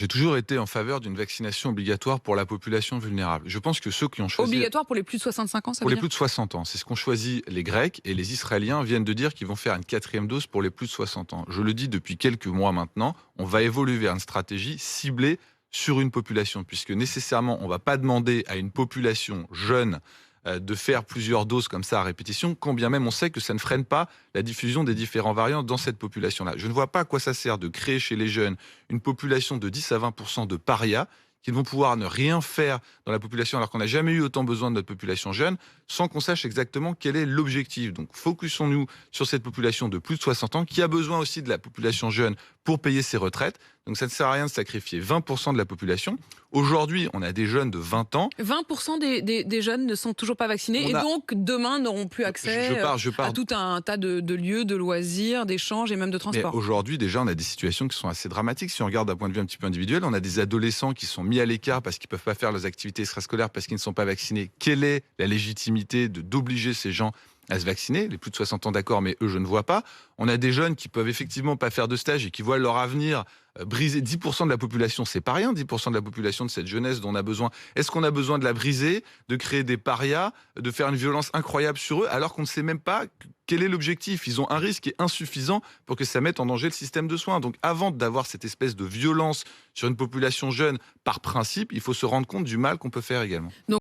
J'ai toujours été en faveur d'une vaccination obligatoire pour la population vulnérable. Je pense que ceux qui ont choisi, Obligatoire pour les plus de 65 ans, ça pour veut les dire? plus de 60 ans, c'est ce qu'ont choisi les Grecs, et les Israéliens viennent de dire qu'ils vont faire une 4e dose pour les plus de 60 ans. Je le dis depuis quelques mois maintenant, on va évoluer vers une stratégie ciblée sur une population, puisque nécessairement on ne va pas demander à une population jeune de faire plusieurs doses comme ça à répétition, quand bien même on sait que ça ne freine pas la diffusion des différents variants dans cette population-là. Je ne vois pas à quoi ça sert de créer chez les jeunes une population de 10 à 20% de parias qui vont pouvoir ne rien faire dans la population alors qu'on n'a jamais eu autant besoin de notre population jeune, sans qu'on sache exactement quel est l'objectif. Donc focusons-nous sur cette population de plus de 60 ans qui a besoin aussi de la population jeune pour payer ses retraites. Donc ça ne sert à rien de sacrifier 20% de la population. Aujourd'hui, on a des jeunes de 20 ans. 20% des jeunes ne sont toujours pas vaccinés On et a, donc demain n'auront plus je accès pars, je à pars tout un tas de lieux, de loisirs, d'échanges et même de Mais transport. aujourd'hui, déjà, on a des situations qui sont assez dramatiques. Si on regarde d'un point de vue un petit peu individuel, on a des adolescents qui sont mis à l'écart parce qu'ils ne peuvent pas faire leurs activités extrascolaires parce qu'ils ne sont pas vaccinés. Quelle est la légitimité d'obliger ces gens à se vacciner? Les plus de 60 ans, d'accord, mais eux, je ne vois pas. On a des jeunes qui peuvent effectivement pas faire de stage et qui voient leur avenir briser. 10% de la population, c'est pas rien. 10% de la population de cette jeunesse dont on a besoin. Est-ce qu'on a besoin de la briser, de créer des parias, de faire une violence incroyable sur eux, alors qu'on ne sait même pas quel est l'objectif? Ils ont un risque qui est insuffisant pour que ça mette en danger le système de soins. Donc avant d'avoir cette espèce de violence sur une population jeune par principe, il faut se rendre compte du mal qu'on peut faire également. Donc